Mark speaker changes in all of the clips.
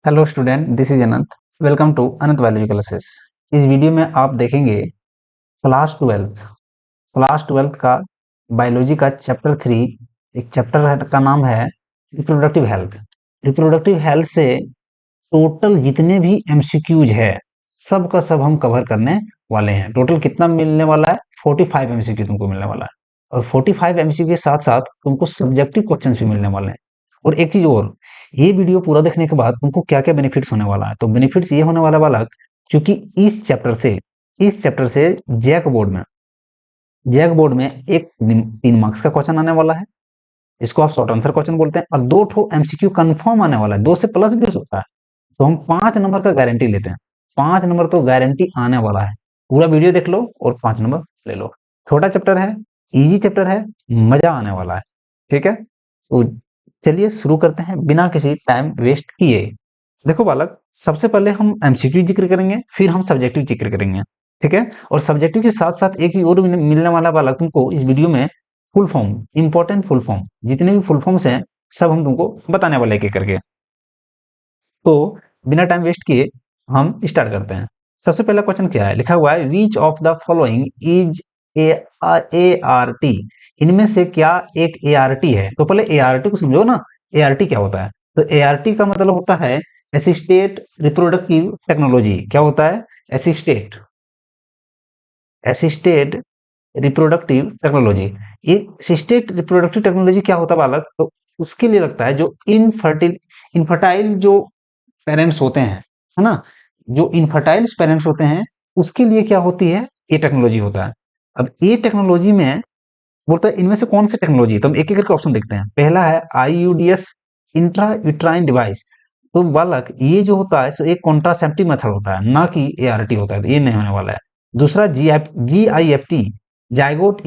Speaker 1: Hello student, this is Anant. Welcome to Anant biology classes. इस video में आप देखेंगे क्लास ट्वेल्थ का बायोलॉजी का चैप्टर 3। एक चैप्टर का नाम है रिप्रोडक्टिव हेल्थ। रिप्रोडक्टिव हेल्थ से टोटल जितने भी एमसीक्यूज है सब का सब हम कवर करने वाले हैं। टोटल कितना मिलने वाला है? 45 एमसीक्यू तुमको मिलने वाला है। और 45 एमसीक्यू के साथ साथ तुमको सब्जेक्टिव क्वेश्चंस भी मिलने वाले हैं। और एक चीज और, ये वीडियो पूरा देखने के बाद तुमको क्या क्या बेनिफिट्स होने वाला है, तो बेनिफिट्स ये होने वाला बालक, क्योंकि इस चैप्टर से जैक बोर्ड में एक 3 मार्क्स का क्वेश्चन आने वाला है। इसको आप शॉर्ट आंसर क्वेश्चन बोलते हैं। और 2 एमसीक्यू कंफर्म आने वाला है, 2 से प्लस भी हो सकता है। तो हम 5 नंबर का गारंटी लेते हैं। 5 नंबर तो गारंटी आने वाला है। पूरा वीडियो देख लो और 5 नंबर ले लो। छोटा चैप्टर है, इजी चैप्टर है, मजा आने वाला है। ठीक है, तो चलिए शुरू करते हैं बिना किसी टाइम वेस्ट किए। देखो बालक, सबसे पहले हम एमसीक्यू जिक्र करेंगे, फिर हम सब्जेक्टिव जिक्र करेंगे। ठीक है, और सब्जेक्टिव के साथ साथ एक चीज और मिलने वाला बालक तुमको इस वीडियो में, full form, important full form, जितने भी फुल फॉर्म्स हैं सब हम तुमको बताने वाले एक एक करके। तो बिना टाइम वेस्ट किए हम स्टार्ट करते हैं। सबसे पहला क्वेश्चन क्या है? लिखा हुआ है which of the following is A R T. इनमें से क्या एक ए आर टी है? तो पहले ए आर टी को समझो ना। ए आर टी क्या होता है? तो ए आर टी का मतलब होता है असिस्टेड रिप्रोडक्टिव टेक्नोलॉजी। क्या होता है? Assisted assisted reproductive technology. ये असिस्टेड रिप्रोडक्टिव टेक्नोलॉजी क्या होता है बालक? तो उसके लिए लगता है जो इनफर्टाइल जो पेरेंट्स होते हैं, है ना, जो इनफर्टाइल पेरेंट्स होते हैं उसके लिए क्या होती है? ये टेक्नोलॉजी होता है। अब ये टेक्नोलॉजी में बोलता है इनमें से कौन सी टेक्नोलॉजी, तो हम एक एक करके ऑप्शन देखते हैं। पहला है आईयूडीएस, इंट्रा यूट्राइन डिवाइस। तो बालक ये जो होता है सो एक कॉन्ट्रासेप्टिव मेथड होता है, ना कि एआरटी होता है, तो ये नहीं होने वाला है। दूसरा GIFT, zygote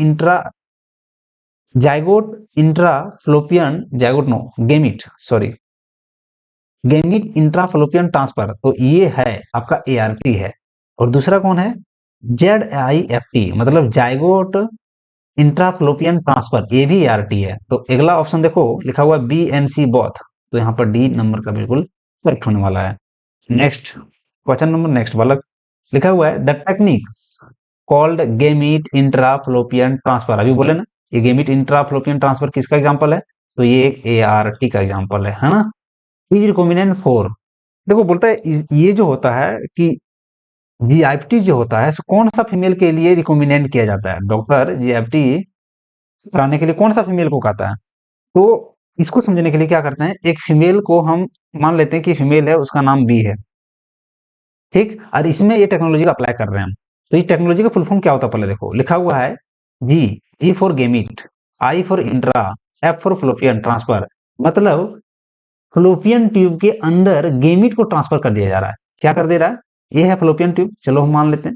Speaker 1: intra fallopian zygote no gamete sorry gamete intrafallopian transfer, तो ये है आपका एआरटी है। और दूसरा कौन है? जेड आई एफ टी, मतलब जाइगोट इंट्राफ्लोपियन ट्रांसफर, ये भी एआरटी है। तो अगला ऑप्शन देखो, लिखा हुआ है बी एन सी बोथ, तो यहाँ पर डी नंबर का बिल्कुल करेक्ट होने वाला है। नेक्स्ट क्वेश्चन नंबर नेक्स्ट वाला, लिखा हुआ है the techniques called gamete intrafallopian transfer. अभी बोले ना, ये गेमीट इंट्राफ्लोपियन ट्रांसफर किसका एग्जांपल है? तो ये एक एआरटी का एग्जांपल है ना। इज रिकॉम्बिनेंट फॉर, देखो बोलता है ये जो होता है कि जीएफटी जो होता है सो कौन सा फीमेल के लिए रिकॉम्बिनेंट किया जाता है? डॉक्टर जीएफटी कराने के लिए कौन सा फीमेल को कहता है? तो इसको समझने के लिए क्या करते हैं, एक फीमेल को हम मान लेते हैं कि फीमेल है, उसका नाम बी है, ठीक, और इसमें ये टेक्नोलॉजी का अप्लाई कर रहे हैं हम। तो इस टेक्नोलॉजी का फुल फॉर्म क्या होता है? पहले देखो, लिखा हुआ है G, G for gamete, I for intra, F for fallopian transfer. मतलब फ्लोपियन ट्यूब के अंदर गेमिट को ट्रांसफर कर दिया जा रहा है। क्या कर दे रहा है? ये है फ्लोपियन ट्यूब, चलो हम मान लेते हैं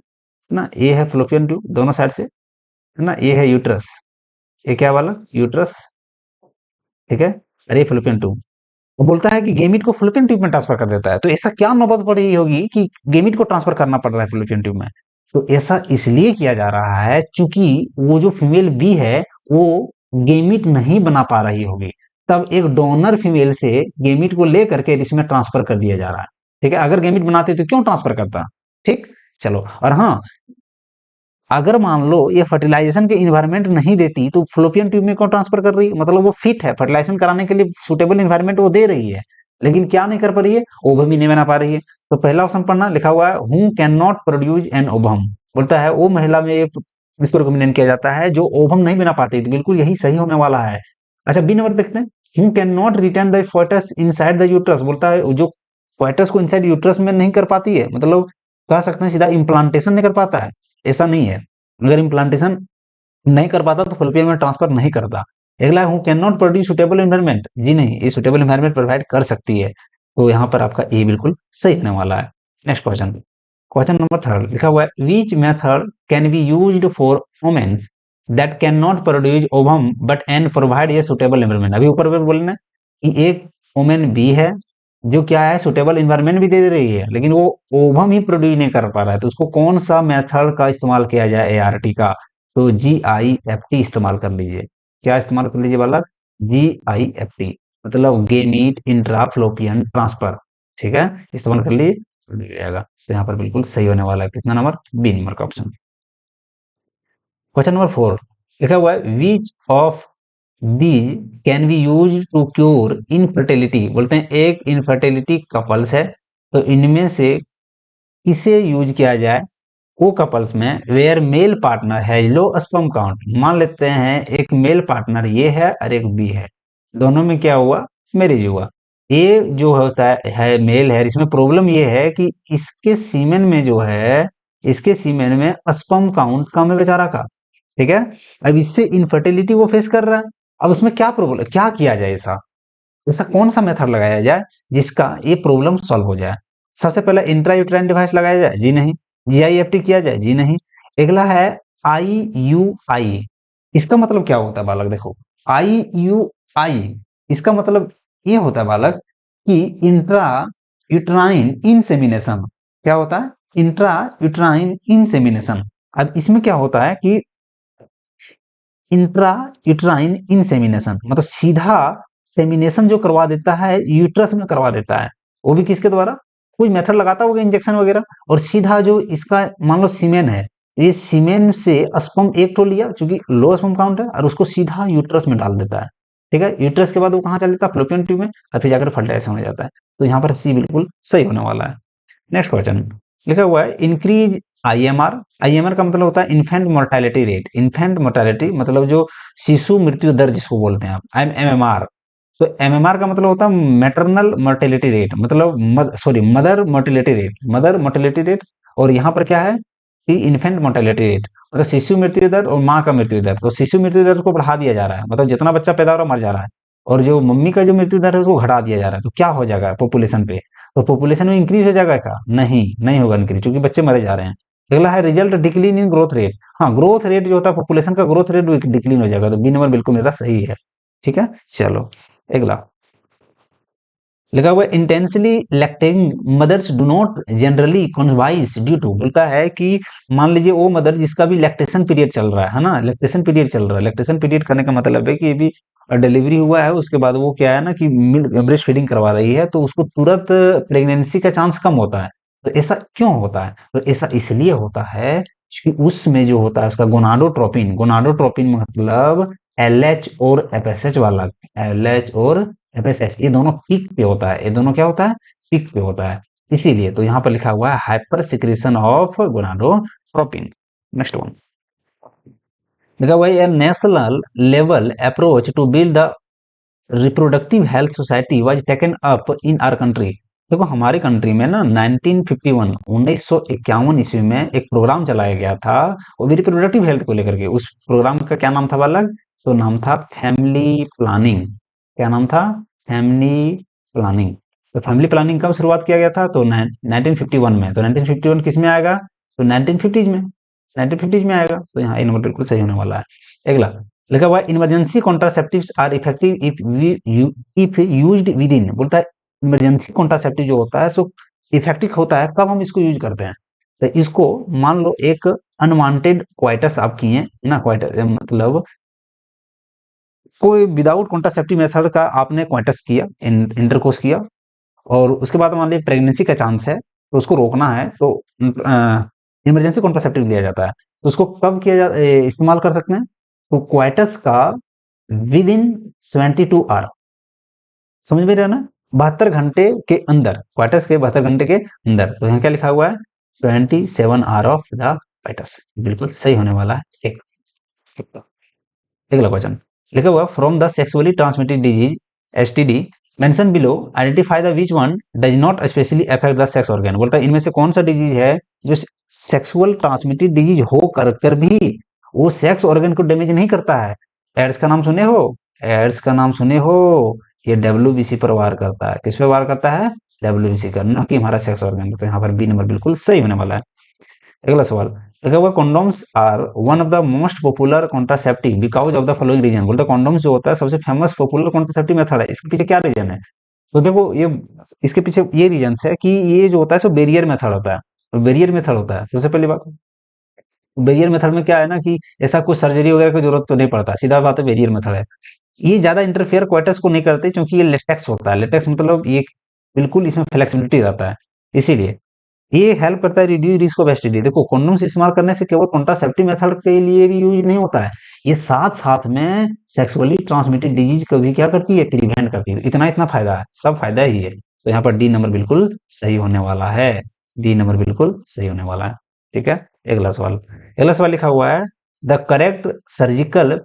Speaker 1: ना, ये है फ्लोपियन ट्यूब दोनों साइड से, है ना, ये है यूट्रस, ये क्या वाला यूट्रस, ठीक है, और ये फ्लोपियन ट्यूब। वो बोलता है कि गेमिट को फ्लोपियन ट्यूब में ट्रांसफर कर देता है। तो ऐसा क्या नौबत पड़ रही होगी कि गेमिट को ट्रांसफर करना पड़ रहा है फ्लोपियन ट्यूब में? तो ऐसा इसलिए किया जा रहा है क्योंकि वो जो फीमेल बी है वो गेमिट नहीं बना पा रही होगी, तब एक डोनर फीमेल से गेमिट को लेकर के इसमें ट्रांसफर कर दिया जा रहा है। ठीक है, अगर गेमिट बनाते तो क्यों ट्रांसफर करता? ठीक, चलो। और हाँ, अगर मान लो ये फर्टिलाइजेशन के इन्वायरमेंट नहीं देती तो फ्लोपियन ट्यूब में क्यों ट्रांसफर कर रही है? मतलब वो फिट है फर्टिलाइजेशन कराने के लिए, सुटेबल इन्वायरमेंट वो दे रही है, लेकिन क्या नहीं कर पा रही है? ओवम ही नहीं बना पा रही है। तो पहला ऑप्शन पढ़ना, लिखा हुआ है who can not produce an ovum. बोलता है वो महिला में इसको रिकमेंड किया जाता है जो ओवम नहीं बना पाती, तो बिल्कुल यही सही होने वाला है। अच्छा, बी नंबर देखते हैं, who can not return the foetus inside the uterus. बोलता है जो फोएटस को इनसाइड यूट्रस में नहीं कर पाती है, मतलब कह सकते हैं सीधा इम्प्लांटेशन नहीं कर पाता है, ऐसा नहीं है। अगर इम्प्लांटेशन नहीं कर पाता तो फलोपियन में ट्रांसफर नहीं करता। अगला who can not produce suitable environment, जी नहीं, ये सुटेबल एनवायरमेंट प्रोवाइड कर सकती है। तो यहाँ पर आपका ए बिल्कुल सही होने वाला है। Next question, question number third, लिखा हुआ है which method can be used for women's that can not produce ovum but and provide a suitable environment. अभी ऊपर पे बोलना कि एक वुमेन बी है जो क्या है, सुटेबल इन्वायरमेंट भी दे रही है, लेकिन वो ओवम ही प्रोड्यूस नहीं कर पा रहा है, तो उसको कौन सा मेथड का इस्तेमाल किया जाए एआरटी का? तो जीआईएफटी इस्तेमाल कर लीजिए। क्या इस्तेमाल कर लीजिए बालक? जीआईएफटी, मतलब गेमीट इंट्राफ्लोपियन ट्रांसफर। ठीक है, इस्तेमाल कर लिए मिल जाएगा। तो यहाँ पर बिल्कुल सही होने वाला है, कितना नंबर, बी नंबर का ऑप्शन। क्वेश्चन नंबर 4 लिखा हुआ है which of these can be use to cure infertility, बोलते हैं एक इनफर्टिलिटी कपल्स है, तो इनमें से किसे यूज किया जाए वो कपल्स में वेयर मेल पार्टनर है लो स्पर्म काउंट। मान लेते हैं एक मेल पार्टनर ये है और एक बी है, दोनों में क्या हुआ, मैरिज हुआ। ये जो होता है मेल है, इसमें प्रॉब्लम ये है कि इसके सीमेन में जो है, इसके सीमेन में स्पर्म काउंट कम है बेचारा का, ठीक है। अब इससे इनफर्टिलिटी वो फेस कर रहा है। अब उसमें क्या प्रॉब्लम, क्या किया जाए, ऐसा ऐसा कौन सा मेथड लगाया जाए जिसका ये प्रॉब्लम सॉल्व हो जाए। सबसे पहले इंट्रा यूट्राइन डिवाइस लगाया जाए, जी नहीं। जीआईएफटी किया जाए, जी नहीं। अगला है आईयूआई। इसका मतलब क्या होता है बालक, देखो आईयूआई इसका मतलब ये होता है बालक कि इंट्रा यूट्राइन इंसेमिनेशन। क्या होता है, इंट्रा यूट्राइन इंसेमिनेशन। अब इसमें क्या होता है कि इंट्रा यूट्राइन इंसेमिनेशन मतलब सीधा सेमिनेशन जो करवा देता है यूट्रस में करवा देता है, वो भी किसके द्वारा, कोई मेथड लगाता होगा इंजेक्शन वगैरह, और सीधा जो इसका मान लो सीमेन है, ये सीमेन से स्पर्म एक तो लिया क्योंकि लो स्पर्म काउंट है, और उसको सीधा यूट्रस में डाल देता है, ठीक है। यूट्रस के बाद वो कहाँ चल जाता है, फ्लोपियन ट्यूब में, और फिर जाकर फर्टिलाइजेशन हो जाता है। तो यहाँ पर सी बिल्कुल सही होने वाला है। नेक्स्ट क्वेश्चन लिखा हुआ है इंक्रीज आईएमआर। आईएमआर का मतलब होता है infant mortality rate. Infant mortality मतलब जो शिशु मृत्यु दर जिसको बोलते हैं आप, एमएमआर। तो एमएमआर का मतलब होता है मैटरनल मोर्टेलिटी रेट, मतलब sorry mother mortality rate, mother mortality rate. और यहाँ पर क्या है कि इन्फेंट मोर्टेलिटी रेट मतलब शिशु मृत्यु दर और माँ का मृत्यु दर। तो शिशु मृत्यु दर को बढ़ा दिया जा रहा है, मतलब जितना बच्चा पैदा हो रहा है मर जा रहा है, और जो मम्मी का जो मृत्यु दर है उसको घटा दिया जा रहा है। तो क्या हो जाएगा पॉपुलेशन पे, तो पॉपुलेशन में इंक्रीज हो जाएगा क्या, नहीं नहीं होगा इंक्रीज, क्योंकि बच्चे मरे जा रहे हैं। अगला है result decline in growth rate. हाँ, ग्रोथ रेट जो होता है पॉपुलेशन का ग्रोथ रेट डिक्लीन हो जाएगा, तो बी नंबर बिल्कुल मेरा सही है, ठीक है। चलो अगला लिखा हुआ intensely lactating mothers do not generally conceive due to, बोलता है कि मान लीजिए वो मदर जिसका भी लैक्टेशन पीरियड चल रहा है ना, लैक्टेशन पीरियड चल रहा है, लैक्टेशन पीरियड करने का मतलब है कि ये भी डिलीवरी हुआ है, उसके बाद वो क्या है ना कि मिल्क ब्रेस्ट फीडिंग करवा रही है, तो उसको तुरंत प्रेगनेंसी का चांस कम होता है। तो ऐसा क्यों होता है, तो ऐसा इसलिए होता है कि उसमें जो होता है उसका गोनाडोट्रोपिन, गोनाडोट्रोपिन मतलब एलएच और एफएसएच वाला, एलएच और एफएसएच ये दोनों पीक पे होता है, ये दोनों क्या होता है, पीक पे होता है। इसीलिए तो यहाँ पर लिखा हुआ है hyper secretion of gonadotropin. Next one लिखा हुआ है national level approach to build the reproductive health society was taken up in our country. देखो हमारी कंट्री में ना 1951 1951 ईस्वी में एक प्रोग्राम चलाया गया था, वो भी रिप्रोडक्टिव हेल्थ को लेकर के। उस प्रोग्राम का क्या नाम था बालक, तो नाम था फैमिली प्लानिंग। क्या नाम था, फैमिली प्लानिंग। तो फैमिली प्लानिंग कब शुरुआत किया गया था, तो 1951 में। तो 1951 किस में आएगा, तो 1950 में, 1950 में आएगा। तो यहाँ ये नंबर बिल्कुल सही होने वाला है। अगला लिखा हुआ है emergency contraceptives are effective if used within, बोलता है इमरजेंसी कॉन्ट्रासेप्टिव जो होता है सो इफेक्टिव होता है कब हम इसको यूज करते हैं। तो इसको मान लो एक अनवांटेड क्वाइटस आप किए ना, क्वाइटस मतलब कोई विदाउट कॉन्ट्रासेप्टिव मेथड का आपने क्वाइटस किया, इंटरकोर्स किया, और उसके बाद मान लीजिए प्रेगनेंसी का चांस है तो उसको रोकना है, तो इमरजेंसी कॉन्ट्रासेप्टिव लिया जाता है। तो उसको कब इस्तेमाल कर सकते हैं, तो क्वाइटस का विद इन 72 आवर, समझ में रहे ना, 72 घंटे के अंदर, क्वार्टर्स के 72 घंटे के अंदर। तो यहाँ क्या लिखा हुआ है 27 आवर ऑफ द क्वार्टर्स, बिल्कुल सही होने वाला है। एक अगला क्वेश्चन लिखा हुआ from the sexually transmitted disease STD mention below identify the which one does not specially affect the sex organ, बोलता है इनमें से कौन सा डिजीज है जो सेक्सुअल ट्रांसमिटेड डिजीज हो कर भी वो सेक्स ऑर्गन को डैमेज नहीं करता है। एड्स का नाम सुने हो, एड्स का नाम सुने हो, ये डब्ल्यूबीसी पर वार करता है, किस पे वार करता है, डब्ल्यूबीसी का, ना कि हमारा सेक्स ऑर्गन। तो यहाँ पर बी नंबर बिल्कुल सही होने वाला है। अगला सवाल लिखा हुआ condoms are one of the most popular contraceptive because of the following reason, बोलते हैं कॉन्डोम्स जो होता है सबसे फेमस पॉपुलर कॉन्ट्रासेप्टिव मेथड है, इसके पीछे क्या रीजन है। तो देखो ये इसके पीछे ये रीजन है कि ये जो होता है सो बेरियर मेथड होता है, तो बेरियर मेथड होता है सबसे पहली बात। बेरियर मेथड में क्या है ना कि ऐसा कुछ सर्जरी वगैरह की जरूरत तो नहीं पड़ता, सीधा बात है बेरियर मेथड है। ये ज्यादा इंटरफेयर क्वार्टर्स को नहीं करते क्योंकि ये लेटेक्स होता है, लेटेक्स मतलब ये बिल्कुल इसमें फ्लेक्सिबिलिटी रहता है, इसीलिए ये हेल्प करता है रिड्यूस रिस्क ऑफ एसटीडी। देखो कंडोम्स इस्तेमाल करने से केवल कॉन्ट्रासेप्टिव मेथड के लिए भी यूज नहीं होता है, ये साथ साथ में सेक्सुअली ट्रांसमिटेड डिजीज को भी क्या करती है, प्रिवेंट करती है। इतना इतना फायदा है, सब फायदा ही है। तो यहाँ पर डी नंबर बिल्कुल सही होने वाला है, डी नंबर बिल्कुल सही होने वाला है। ठीक है, अगला सवाल, अगला सवाल लिखा हुआ है the correct surgical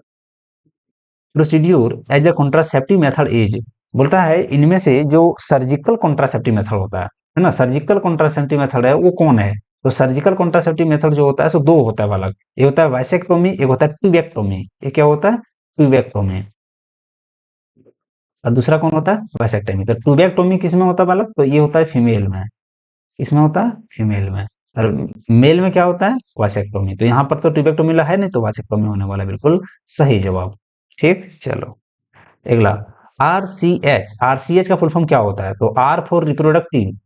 Speaker 1: procedure as a contraceptive method is, बोलता है इनमें से जो सर्जिकल कॉन्ट्रासेप्टिव मेथड होता है ना, सर्जिकल कॉन्ट्रासेप्टिव मेथड है वो कौन है। तो सर्जिकल कॉन्ट्रासेप्टिव मेथड जो होता है सो दो होता है बालक, एक होता है वाइसेक्टोमी, एक होता है ट्यूबेक्टोमी। ये क्या होता है, ट्यूबेक्टोमी, और दूसरा कौन होता है, वाइसेक्टोमी। तो ट्यूबेक्टोमी किसमें होता है बालक, तो ये होता है फीमेल में, इसमें होता है फीमेल में, और मेल में क्या होता है, वाइसेक्टोमी। तो यहाँ पर तो ट्यूबेक्टोमी है नहीं, तो वाइसेक्टोमी होने वाला है बिल्कुल सही जवाब। ठीक, चलो अगला, आरसीएच, आरसीएच का फुल फॉर्म क्या होता है, तो R for reproductive,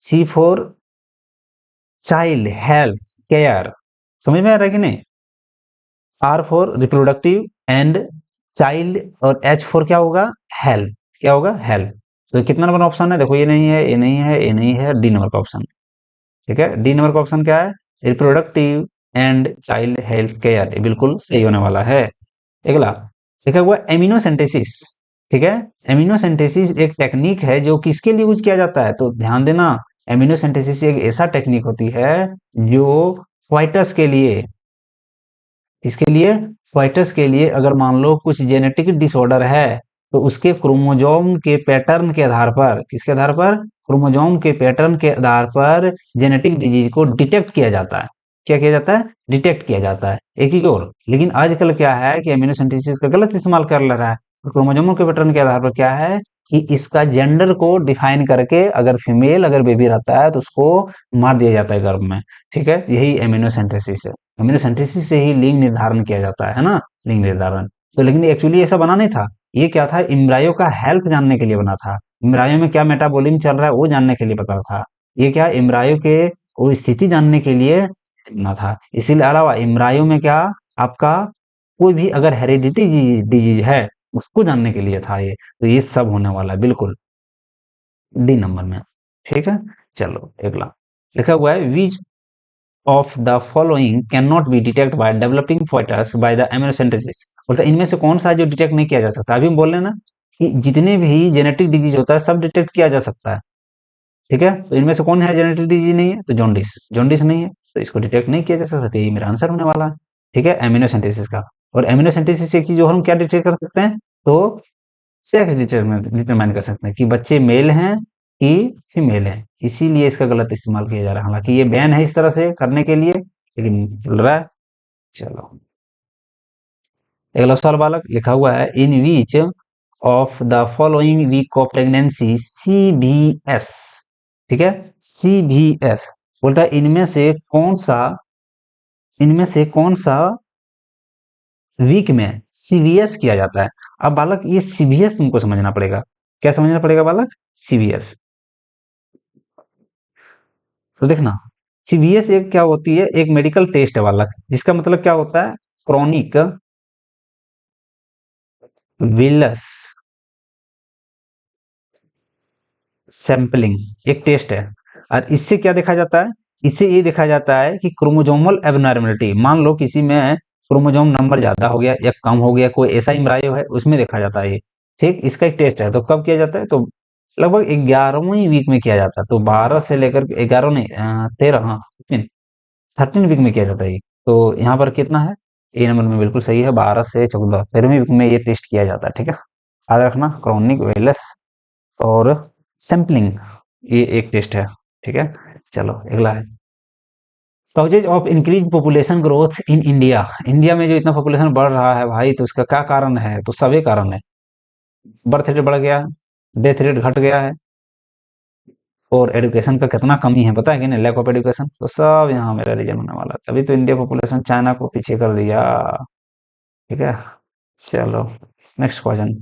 Speaker 1: C for child health care, समझ में आ रहा है कि नहीं, R for reproductive and child, और एच फॉर क्या होगा, हेल्थ, क्या होगा, हेल्थ। तो कितना नंबर ऑप्शन है, देखो ये नहीं है, ये नहीं है, ये नहीं है, डी नंबर का ऑप्शन। ठीक है, डी नंबर का ऑप्शन क्या है, reproductive and child health care, ये बिल्कुल सही होने वाला है। अगला लिखा हुआ एमिनोसेंटेसिस। ठीक है, एमिनोसेंटेसिस एक टेक्निक है जो किसके लिए यूज किया जाता है, तो ध्यान देना, एमिनोसेंटेसिस एक ऐसा टेक्निक होती है जो फाइटस के लिए, इसके लिए फाइटस के लिए अगर मान लो कुछ जेनेटिक डिसऑर्डर है, तो उसके क्रोमोजोम के पैटर्न के आधार पर, किसके आधार पर, क्रोमोजोम के पैटर्न के आधार पर जेनेटिक डिजीज को डिटेक्ट किया जाता है। क्या किया जाता है, डिटेक्ट किया जाता है। एक चीज और, लेकिन आजकल क्या है कि एमिनोसेंटेसिस का गलत इस्तेमाल कर ले रहा है। तो क्रोमोजोमों के पैटर्न के आधार पर क्या है कि इसका जेंडर को डिफाइन करके अगर फीमेल अगर बेबी रहता है तो उसको मार दिया जाता है गर्भ में। ठीक है, यही एमिनोसेंटेसिस है। एमिनोसेंटेसिस से ही लिंग निर्धारण किया जाता है ना, लिंग निर्धारण। तो लेकिन एक्चुअली ऐसा बना नहीं था, ये क्या था, इम्ब्रायो का हेल्थ जानने के लिए बना था, इम्ब्रायो में क्या मेटाबॉलिज्म चल रहा है वो जानने के लिए बता था। ये क्या, इम्ब्रायो के वो स्थिति जानने के लिए बना था। इसीलिए अलावा इम्ब्रायो में क्या, आपका कोई भी अगर हेरिडिटी डिजीज है उसको जानने के लिए था ये। तो ये सब होने वाला है बिल्कुल डी नंबर में। ठीक है, चलो अगला लिखा हुआ है which of the following can not be detect by developing foetus by the amniocentesis, बोलते इनमें से कौन सा जो डिटेक्ट नहीं किया जा सकता। अभी हम बोल रहे हैं ना कि जितने भी जेनेटिक डिजीज होता है सब डिटेक्ट किया जा सकता है। ठीक है, तो इनमें से कौन है जेनेटिक डिजीज नहीं है, तो जॉन्डिस, जॉन्डिस नहीं है, तो इसको डिटेक्ट नहीं किया जा सकता, तो ये मेरा आंसर होने वाला है। ठीक है, एमिनोसेंटेसिस का। और एमिनोसेंटेसिस से एक चीज और हम क्या डिटेक्ट कर सकते हैं, तो सेक्स डिटरमाइन कर सकते हैं कि बच्चे मेल हैं कि फीमेल हैं। इसीलिए इसका गलत इस्तेमाल किया जा रहा है, हालांकि ये बैन है इस तरह से करने के लिए, लेकिन चल रहा है। चलो अगला सवाल बालक लिखा हुआ है in which of the following week of pregnancy CVS, ठीक है, CVS बोलता है इनमें से कौन सा वीक में CVS किया जाता है। अब बालक ये CVS तुमको समझना पड़ेगा, क्या समझना पड़ेगा बालक, CVS। तो देखना, CVS एक क्या होती है, एक मेडिकल टेस्ट है बालक, जिसका मतलब क्या होता है, क्रॉनिक विलस सैंपलिंग एक टेस्ट है। और इससे क्या देखा जाता है, इससे ये देखा जाता है कि क्रोमोजोमल एबनॉर्मलिटी, मान लो किसी में क्रोमोजोम नंबर ज्यादा हो गया या कम हो गया, कोई ऐसा एम्ब्रायो है उसमें देखा जाता है ये। ठीक, इसका एक टेस्ट है। तो कब किया जाता है, तो लगभग 11वीं वीक में किया जाता है। तो 12 से लेकर 11 नहीं 13, हाँ 13 वीक में किया जाता है ये। तो यहाँ पर कितना है, ए नंबर में बिल्कुल सही है, 12 से 14 13वीं वीक में ये टेस्ट किया जाता है। ठीक है, याद रखना, क्रॉनिक वेलस और सैंपलिंग, ये एक टेस्ट है। ठीक है, चलो अगला है causes of increase population growth in India, India में जो इतना पॉपुलेशन बढ़ रहा है भाई, तो उसका क्या कारण है, तो सभी कारण है। बर्थ रेट बढ़ गया, डेथ रेट घट गया है, और एजुकेशन का कितना कमी है पता है कि नहीं, लैक ऑफ एजुकेशन, तो सब यहाँ मेरा रीजन होने वाला है। तभी तो इंडिया पॉपुलेशन चाइना को पीछे कर दिया। ठीक है, चलो नेक्स्ट क्वेश्चन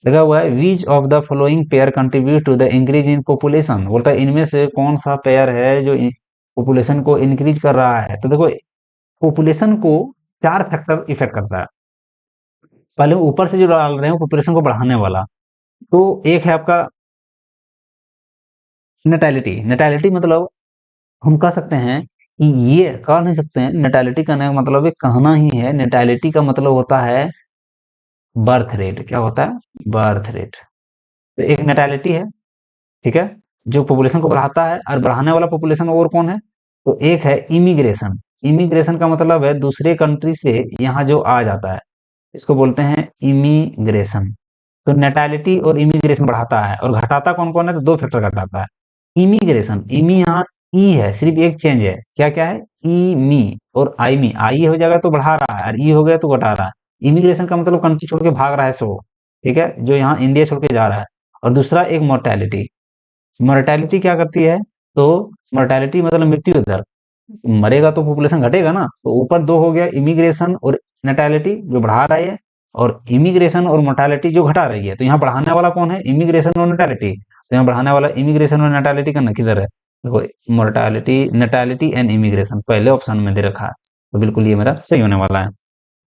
Speaker 1: लगा हुआ है which of the following pair contribute to the increase in population, बोलता है इनमें से कौन सा पेयर है जो पॉपुलेशन को इंक्रीज कर रहा है। तो देखो पॉपुलेशन को चार फैक्टर इफेक्ट करता है। पहले ऊपर से जो डाल रहे हैं पॉपुलेशन को बढ़ाने वाला, तो एक है आपका नेटैलिटी, नेटैलिटी मतलब हम कह सकते हैं कि ये कह नहीं सकते हैं, नेटैलिटी कहने का मतलब ये कहना ही है। नेटैलिटी का मतलब होता है बर्थ रेट। क्या होता है? Birth rate. तो एक नेटैलिटी है, ठीक है, जो पॉपुलेशन को बढ़ाता है, और बढ़ाने वाला पॉपुलेशन और कौन है? तो एक है इमिग्रेशन। इमिग्रेशन का मतलब है दूसरे कंट्री से यहाँ जो आ जाता है, इसको बोलते हैं इमिग्रेशन। तो नेटैलिटी और इमिग्रेशन बढ़ाता है, और घटाता कौन कौन है? तो दो फैक्टर घटाता है। इमिग्रेशन, इमी यहाँ ई है, सिर्फ एक चेंज है। क्या क्या है? ई मी और आई मी। आई हो जाएगा तो बढ़ा रहा है, और ई हो गया तो घटा रहा है। इमिग्रेशन का मतलब कंट्री छोड़ के भाग रहा है, सो ठीक है, जो यहाँ इंडिया छोड़ के जा रहा है। और दूसरा एक मोर्टेलिटी। मोर्टेलिटी क्या करती है? तो मोर्टेलिटी मतलब मृत्यु दर। मरेगा तो पॉपुलेशन घटेगा ना, तो ऊपर दो हो गया, इमिग्रेशन और नेटैलिटी जो बढ़ा रही है, और इमिग्रेशन और मोर्टेलिटी जो घटा रही है। तो यहाँ बढ़ाने वाला कौन है? इमिग्रेशन और नेटैलिटी। तो यहाँ बढ़ाने वाला इमिग्रेशन और नेटैलिटी का किधर है? देखो, मोर्टेलिटी, नेटैलिटी एंड इमिग्रेशन पहले ऑप्शन में दे रखा है, तो बिल्कुल ये मेरा सही होने वाला है।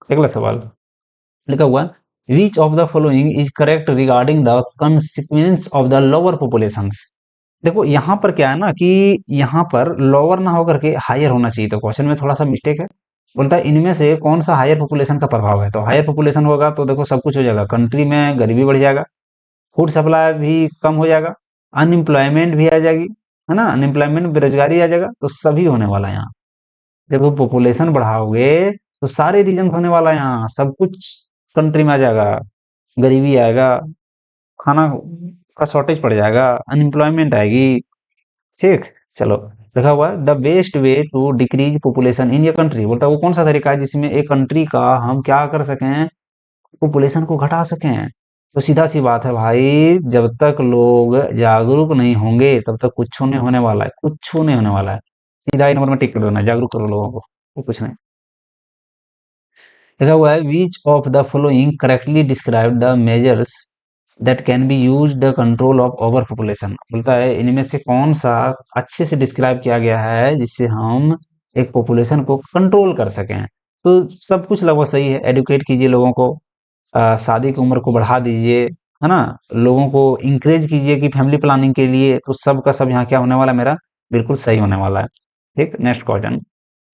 Speaker 1: अगला सवाल लिखा हुआ है, which of the following is correct regarding the consequence of the lower populations. देखो यहाँ पर क्या है ना, कि यहाँ पर लोअर ना होकर के हायर होना चाहिए, तो क्वेश्चन में थोड़ा सा मिस्टेक है। बोलता है इनमें से कौन सा हायर पॉपुलेशन का प्रभाव है? तो हायर पॉपुलेशन होगा तो देखो सब कुछ हो जाएगा, कंट्री में गरीबी बढ़ जाएगा, फूड सप्लाई भी कम हो जाएगा, अनएम्प्लॉयमेंट भी आ जाएगी, है ना, अनएम्प्लॉयमेंट बेरोजगारी आ जाएगा, तो सभी होने वाला है यहाँ। जब वो पॉपुलेशन बढ़ाओगे तो सारे रीजन होने वाला है यहाँ, सब कुछ कंट्री में आ जाएगा, गरीबी आएगा, खाना का शॉर्टेज पड़ जाएगा, अनएम्प्लॉयमेंट आएगी। ठीक, चलो, लिखा हुआ है the best way to decrease population in your country. बोलता है वो कौन सा तरीका है जिसमें एक कंट्री का हम क्या कर सकें, पॉपुलेशन को घटा सकें। तो सीधा सी बात है भाई, जब तक लोग जागरूक नहीं होंगे तब तक कुछ नहीं होने वाला है, कुछ नहीं होने वाला है। सीधा ही नंबर में टिक कर देना, जागरूक करो लोगों को, वो कुछ नहीं। लिखा हुआ है which of the following correctly describe the measures that can be use the control of over population. बोलता है इनमें से कौन सा अच्छे से डिस्क्राइब किया गया है जिससे हम एक पॉपुलेशन को कंट्रोल कर सकें। तो सब कुछ लगभग सही है। एडुकेट कीजिए लोगों को, शादी की उम्र को बढ़ा दीजिए, है ना, लोगों को इंकरेज कीजिए कि फैमिली प्लानिंग के लिए, तो सब का सब यहाँ क्या होने वाला है मेरा, बिल्कुल सही होने वाला है। ठीक, नेक्स्ट क्वेश्चन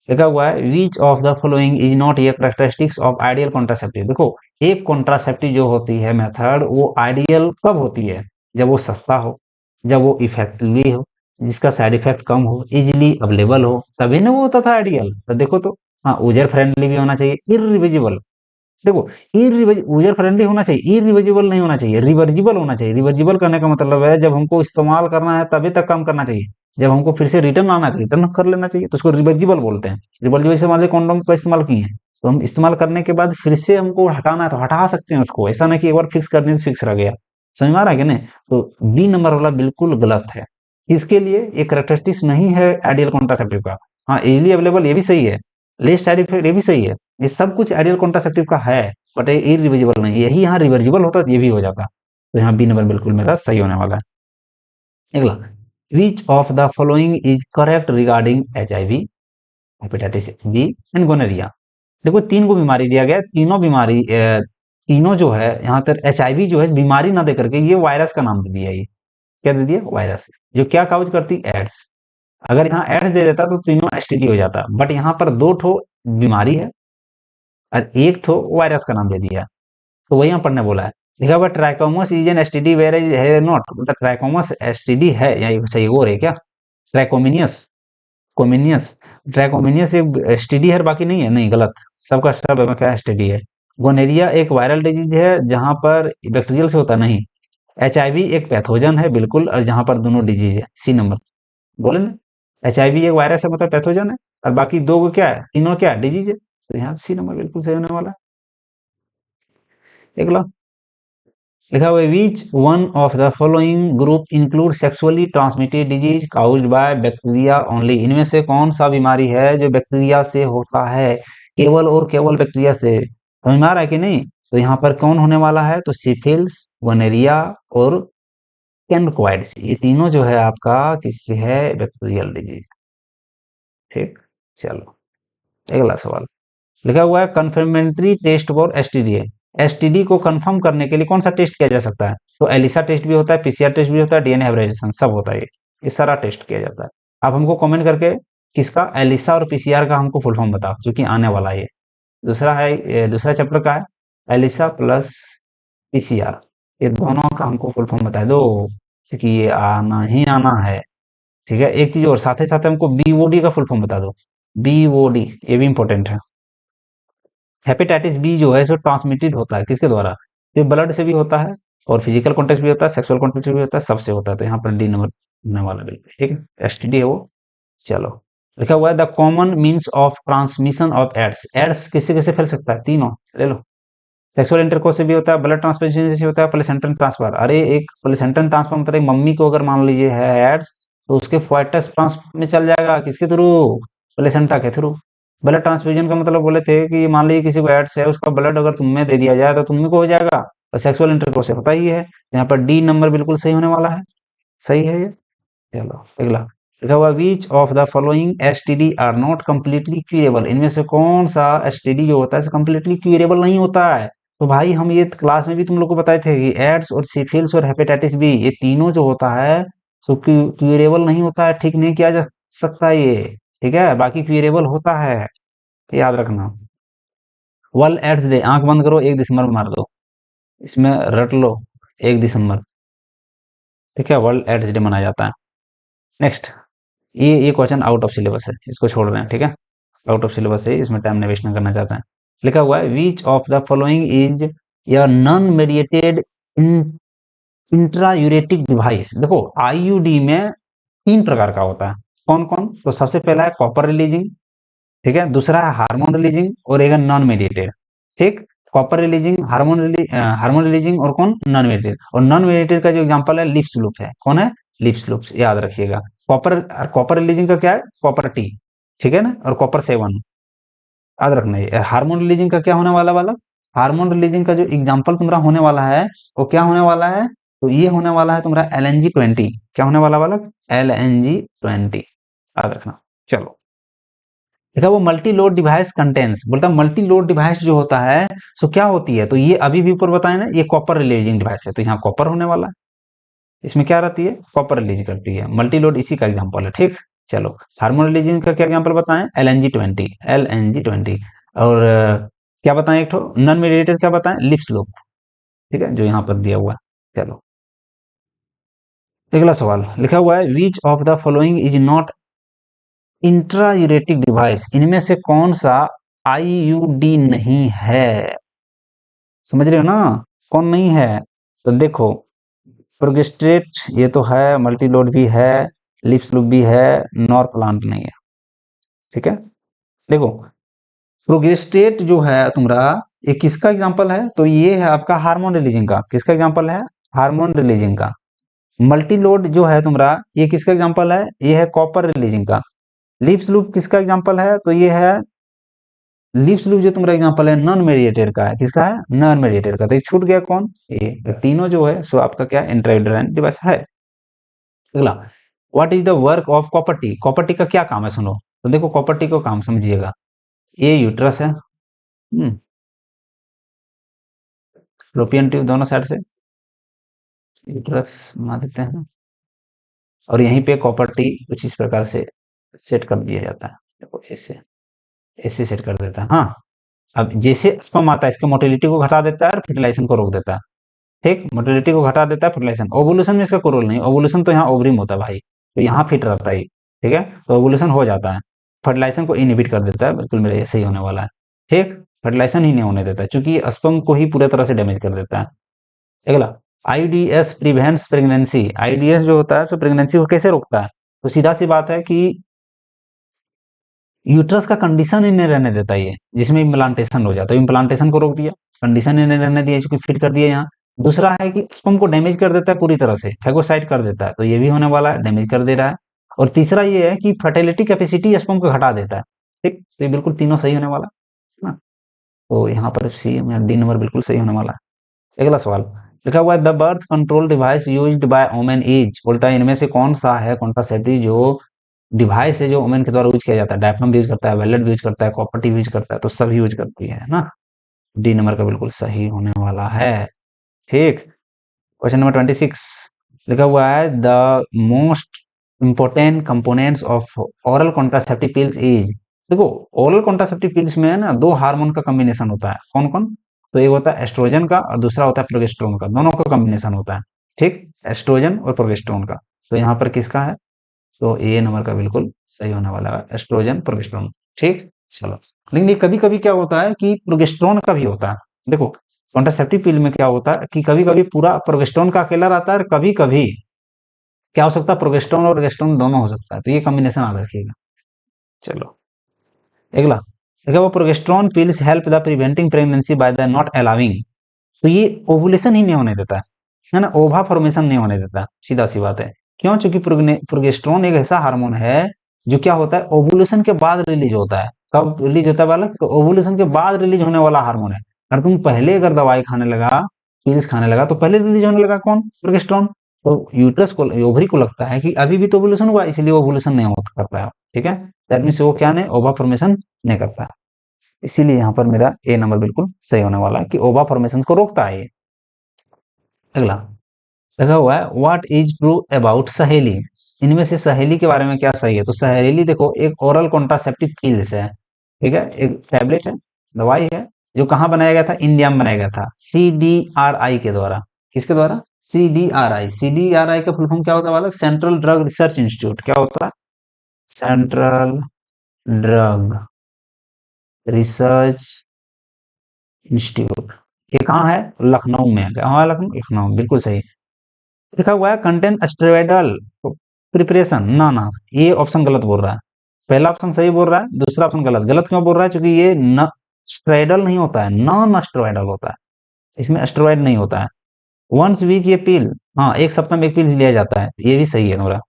Speaker 1: लिखा हुआ है which of the following is not a characteristics of ideal contraceptive. देखो, एक कॉन्ट्रासेप्टिव जो होती है मेथड, वो आइडियल कब होती है? जब वो सस्ता हो, जब वो इफेक्टिवली हो, जिसका साइड इफेक्ट कम हो, इजीली अवेलेबल हो, तभी ना वो होता था आइडियल। तो देखो, तो हाँ, यूजर फ्रेंडली भी होना चाहिए, इरिविजिबल। देखो, यूजर फ्रेंडली होना चाहिए, इरिवर्जिबल नहीं होना चाहिए, रिवर्जिबल होना चाहिए। रिवर्जिबल करने का मतलब है जब हमको इस्तेमाल करना है तभी तक काम करना चाहिए, जब हमको फिर से रिटर्न आना है तो रिटर्न कर लेना चाहिए, तो उसको रिवर्जिबल बोलते हैं। रिवर्जिबल से मान लीजिए कॉन्डोम का इस्तेमाल किए हैं, तो हम इस्तेमाल करने के बाद फिर से हमको हटाना है तो हटा सकते हैं उसको, ऐसा नहीं कि एक बार फिक्स कर दें तो फिक्स रह गया। समझ में आ रहा है कि नहीं? तो बी नंबर वाला बिल्कुल गलत है। इसके लिए एक करेक्टरिस्टिक्स नहीं है आइडियल कॉन्ट्रासेप्टिव का। हाँ, इजीली अवेलेबल ये भी सही है, लेस साइड इफेक्ट ये भी सही है, ये सब कुछ आइडियल कॉन्ट्रासेप्टिव का है, बट ये इरिवर्जिबल नहीं है। यही यहाँ रिवर्जिबल होता तो ये भी हो जाता। तो यहाँ बी नंबर बिल्कुल मेरा सही होने वाला है। अगला, which of the following is correct regarding HIV, hepatitis B and gonorrhoea. देखो, तीन को बीमारी दिया गया है, तीनों बीमारी तीनों जो है यहाँ पर HIV जो है बीमारी ना दे करके ये वायरस का नाम दे दिया। ये क्या दे दिया? वायरस, जो क्या काउज करती? एड्स। अगर यहाँ एड्स दे देता तो तीनों STD हो जाता, बट यहाँ पर दो ठो बीमारी है और एक तो वायरस का नाम दे दिया, तो वही यहाँ पढ़ने बोला है। लिखा हुआ trichomonas is an STD where is है नॉट। मतलब ट्राइकोमस एसटीडी है या ये चाहिए और है क्या? ट्राइकोमिनियस, कोमिनियस, ट्राइकोमिनियस एक एसटीडी है, बाकी नहीं है, नहीं, गलत। सबका सब क्या एसटीडी है। गोनेरिया एक वायरल डिजीज है जहां पर बैक्टीरियल से होता नहीं। HIV एक पैथोजन है बिल्कुल, और जहां पर दोनों डिजीज है। सी नंबर बोले ना, HIV एक वायरस है मतलब पैथोजन है, और बाकी दो को क्या है, तीनों क्या डिजीज है, तो यहाँ सी नंबर बिल्कुल सही होने वाला है। अगला लिखा हुआ है which one of the following group include sexually transmitted disease caused by bacteria only. इनमें से कौन सा बीमारी है जो बैक्टीरिया से होता है, केवल और केवल बैक्टीरिया से? समझ में आ रहा है कि नहीं? तो यहाँ पर कौन होने वाला है? तो सिफिल्स, गोनेरिया और कैनकोइड्स, ये तीनों जो है आपका किससे है? Bacterial disease. ठीक, चलो, अगला सवाल लिखा हुआ है कंफर्मेंट्री टेस्ट फॉर एसटीडी। एसटीडी को कंफर्म करने के लिए कौन सा टेस्ट किया जा सकता है? तो एलिसा टेस्ट भी होता है, PCR टेस्ट भी होता है, DNA एवरेजेशन सब होता है ये। ये सारा टेस्ट किया जाता है। आप हमको कमेंट करके किसका, एलिसा और पीसीआर का हमको फुल फॉर्म बताओ, जो कि आने वाला है ये। दूसरा है, दूसरा चैप्टर का है एलिसा प्लस पीसीआर, ये दोनों का हमको फुल फॉर्म बता दो, क्योंकि ये आना ही आना है। ठीक है, एक चीज और साथ ही साथ हमको बीओडी का फुल फॉर्म बता दो। बीओडी, ये भी इंपॉर्टेंट है। हेपेटाइटिस बी जो है, सो ट्रांसमिटेड होता है किसके द्वारा? ये ब्लड से भी होता है, और फिजिकल कॉन्टेक्ट भी होता है, सेक्सुअल कॉन्टेक्ट भी होता है, सबसे होता है। तो यहाँ पर डी नंबर होने वाला, बिल्कुल ठीक है, एसटीडी है वो। चलो, लिखा हुआ है the common means of transmission of AIDS. AIDS किससे किससे फैल सकता है? तीनों ले लो। सेक्सुअल इंटरकोर्स से भी होता है, ब्लड ट्रांसफ्यूजन से होता है, प्लेसेंटल ट्रांसफर। अरे एक प्लेसेंटल ट्रांसफर मतलब मम्मी को अगर मान लीजिए है एड्स, तो उसके फोएटस ट्रांसफर में चल जाएगा, किसके थ्रू? प्लेसेंटा के थ्रू। ब्लड ट्रांसफ्यूजन का मतलब बोले थे कि मान लीजिए किसी को एड्स है, उसका ब्लड अगर तुम्हें दे दिया जाए तो तुम्हें को हो जाएगा, और सेक्सुअल इंटरकोर्स से होता ही है। यहाँ पर डी नंबर बिल्कुल सही होने वाला है, सही है ये। चलो अगला, लिखा हुआ which of the following STD are not completely curable. इनमें से कौन सा एसटीडी जो होता है कंप्लीटली क्यूरेबल नहीं होता है? तो भाई हम ये क्लास में भी तुम लोग को बताए थे कि एड्स और सिफिलिस और हेपेटाइटिस बी, ये तीनों जो होता है सो क्यूरेबल नहीं होता है, ठीक नहीं किया जा सकता ये। ठीक है, बाकी क्यूरेबल होता है, याद रखना। वर्ल्ड एड्स डे, आंख बंद करो, 1 दिसंबर मार दो, इसमें रट लो, 1 दिसंबर। ठीक है, वर्ल्ड एड्स डे मनाया जाता है। नेक्स्ट, ये क्वेश्चन आउट ऑफ सिलेबस है, इसको छोड़ रहे हैं। ठीक है, आउट ऑफ सिलेबस है, इसमें टाइम वेस्ट नहीं करना चाहते हैं। लिखा हुआ है which of the following is या नॉन मेडिएटेड इंट्रायूरेटिक डिवाइस। देखो आईयूडी में 3 प्रकार का होता है, कौन कौन? तो सबसे पहला है कॉपर रिलीजिंग, ठीक है, दूसरा है हार्मोन रिलीजिंग, और एक है नॉन मेडिएटेड। ठीक, कॉपर रिलीजिंग, हार्मोन रिलीजिंग, और कौन? Non mediated. और नॉन मेडिएटेड का जो एग्जांपल है लिप्स लूप है, कौन है? लिप्स लूप्स, याद रखिएगा। कॉपर रिलीजिंग का क्या है? कॉपर टी, ठीक है ना, और कॉपर 7, याद रखना है। हार्मोन रिलीजिंग का क्या होने वाला वाला? हार्मोन रिलीजिंग का जो एग्जांपल तुम्हारा होने वाला है, वो क्या होने वाला है? तो ये होने वाला है तुम्हारा LNG-20। क्या होने वाला वाला? LNG-20, याद रखना। चलो, देखा वो मल्टी लोड डिवाइस कंटेंस, बोलता मल्टी लोड डिवाइस जो होता है सो क्या होती है? तो ये अभी भी ऊपर बताए ना, ये कॉपर रिलीजिंग डिवाइस है, तो यहाँ कॉपर होने वाला है। इसमें क्या रहती है? कॉपर रिलीज करती है। मल्टी लोड इसी का एग्जांपल है। ठीक, चलो, हार्मोन रिलीजिंग का क्या एग्जांपल बताएं? LNG-20, LNG-20। और क्या बताएं? एक ठो नॉन मेडिएटेड क्या बताएं? लिप्स लूप, ठीक है, जो यहाँ पर दिया हुआ है। चलो, अगला सवाल लिखा हुआ है which of the following is not intrauterine device. इनमें से कौन सा आईयूडी नहीं है? समझ रहे हो ना, कौन नहीं है? तो देखो, प्रोगेस्ट्रेट ये तो है, मल्टी लोड भी है, लिप्स लूप भी है, नॉर प्लांट नहीं है। ठीक है, देखो प्रोगेस्ट्रेट जो है तुम्हारा, ये किसका एग्जांपल है? तो ये है आपका हार्मोन रिलीजिंग का। किसका एग्जांपल है? हार्मोन रिलीजिंग का। मल्टी लोड जो है तुम्हारा, ये किसका एग्जांपल है? ये है कॉपर रिलीजिंग का। लिप्स लूप किसका एग्जांपल है? तो ये है लिप्स लूप जो तुम्हारा एग्जांपल है नॉन मेडिएटेड का है। किसका है? नॉन मेडिएटेड का। तो ये छूट गया कौन? ये तो तीनों जो है सो आपका क्या इंट्रायूटेराइन डिवाइस है। अगला, what is the work of copper T. Copper T का क्या काम है? सुनो, तो देखो कॉपर टी को काम समझिएगा। ये यूट्रस है, फ्लोपियन ट्यूब दोनों साइड से यूट्रस बना देते हैं, और यहीं पे कॉपर टी कुछ इस प्रकार से सेट कर दिया जाता है। देखो ऐसे, ऐसे सेट कर देता है। हाँ, अब जैसे स्पर्म आता है, इसके मोटिलिटी को घटा देता है और फर्टिलाइजेशन को रोक देता है। ठीक, मोटिलिटी को घटा देता है, फर्टिलाइजेशन। ओवुलेशन में इसका कोई रोल नहीं, ओवुलेशन तो यहाँ ओवरी में होता है भाई, तो यहाँ फिट रहता है। ठीक है, तो ओवुलेशन हो जाता है, फर्टिलाइजेशन को इनहिबिट कर देता है। बिल्कुल मेरे सही होने वाला है। ठीक, फर्टिलाइजेशन ही नहीं होने देता है, क्योंकि स्पर्म को ही पूरी तरह से डैमेज कर देता है। अगला, आईडीएस प्रिवेंट्स प्रेगनेंसी। आईडीएस जो होता है सो प्रेगनेंसी को कैसे रोकता है? तो सीधा सी बात है कि यूट्रस का कंडीशन ही नहीं रहने देता ये, जिसमें इम्प्लांटेशन हो जाता है, इम्प्लांटेशन को रोक दिया, कंडीशन ही नहीं रहने दिया, इसको फिट कर दिया यहाँ। दूसरा है कि स्पर्म को डैमेज कर देता है पूरी तरह से, फैगोसाइट कर देता है, तो ये भी होने वाला है, डैमेज कर दे रहा है। और तीसरा ये है कि फर्टिलिटी कैपेसिटी स्पर्म को घटा देता है। ठीक, तो ये बिल्कुल तीनों सही होने वाला है ना। तो यहाँ पर सी में डी नंबर बिल्कुल सही होने वाला है। अगला सवाल लिखा हुआ है the birth control device used by women is. बोलता है इनमें से कौन सा है कॉन्ट्रासेप्टिव जो डिवाइस है जो वुमेन के द्वारा यूज किया जाता है? डायफ्राम भी यूज करता है, वेलेट भी यूज करता है, कॉपर टी भी यूज करता है, तो सब यूज करती है ना। डी नंबर का बिल्कुल सही होने वाला है। ठीक, क्वेश्चन नंबर 26 लिखा हुआ है the most important components of oral contraceptive pills is, देखो ओरल कॉन्ट्रासेप्टिव पिल्स में है ना दो हार्मोन का कॉम्बिनेशन होता है, कौन कौन, तो एक होता है एस्ट्रोजन का और दूसरा होता है प्रोजेस्टेरोन का, दोनों का कॉम्बिनेशन होता है, ठीक, एस्ट्रोजन और प्रोजेस्टेरोन का। तो यहाँ पर किसका है, तो ए नंबर का बिल्कुल सही होने वाला है, एस्ट्रोजन प्रोजेस्टेरोन, ठीक। चलो, लेकिन ये कभी कभी क्या होता है कि प्रोजेस्टेरोन का भी होता है, देखो कॉन्ट्रासेप्टिव पिल में क्या होता है कि कभी कभी पूरा प्रोजेस्टेरोन का अकेला रहता है और कभी कभी क्या हो सकता है प्रोजेस्टेरोन और प्रोजेस्टेरोन दोनों हो सकता है, तो ये कॉम्बिनेशन याद रखिएगा। चलो अगला, देखो वो progesterone pills help the preventing pregnancy by the not allowing, तो ये ओवुलेशन ही नहीं होने देता है ना, ओवा फॉर्मेशन नहीं होने देता, सीधा सी बात है। क्यों, चूंकि प्रोजेस्टेरोन एक ऐसा हार्मोन है जो क्या होता है ओवुलेशन के बाद रिलीज होता है, कब रिलीज होता है बालक, तो ओवुलेशन के बाद रिलीज होने वाला हार्मोन है। अगर तुम पहले अगर दवाई खाने लगा, पिल्स खाने लगा, तो पहले रिलीज होने लगा कौन, प्रोजेस्टेरोन, तो यूट्रस को, ओवरी को लगता है कि अभी भी तो ओवुलेशन हुआ, इसलिए ओवुलेशन नहीं हो कर पाया, ठीक है, दैट मीन्स वो क्या नहीं, ओवा फॉर्मेशन नहीं करता, इसीलिए यहाँ पर मेरा ए नंबर बिल्कुल सही होने वाला है कि ओवा फॉर्मेशन को रोकता है ये। अगला लगा हुआ है व्हाट इज ट्रू अबाउट सहेली, इनमें से सहेली के बारे में क्या सही है, तो सहेली देखो एक ओरल कॉन्ट्रासेप्टिव पिल्स है, ठीक है, एक टैबलेट है, दवाई है, जो कहाँ बनाया गया था, इंडिया में बनाया गया था, CDRI के द्वारा, किसके द्वारा, CDRI, CDRI का फुल फॉर्म क्या होता है बालक, सेंट्रल ड्रग रिसर्च इंस्टीट्यूट, क्या होता है, सेंट्रल ड्रग रिसर्च इंस्टीट्यूट, ये कहाँ है, लखनऊ में है, कहाँ है, लखनऊ, लखनऊ बिल्कुल सही। लिखा हुआ है कंटेन स्टेरॉयडल प्रिपरेशन, ना ना, ये ऑप्शन गलत बोल रहा है, पहला ऑप्शन सही बोल रहा है, दूसरा ऑप्शन गलत, गलत क्यों बोल रहा है, क्योंकि ये न स्टेरॉयडल नहीं होता है, नॉन स्टेरॉयडल होता है, इसमें स्टेरॉयड नहीं होता है। वंस वीक ये पील, हाँ एक सप्ताह में एक पील लिया जाता है, ये भी सही है मेरा।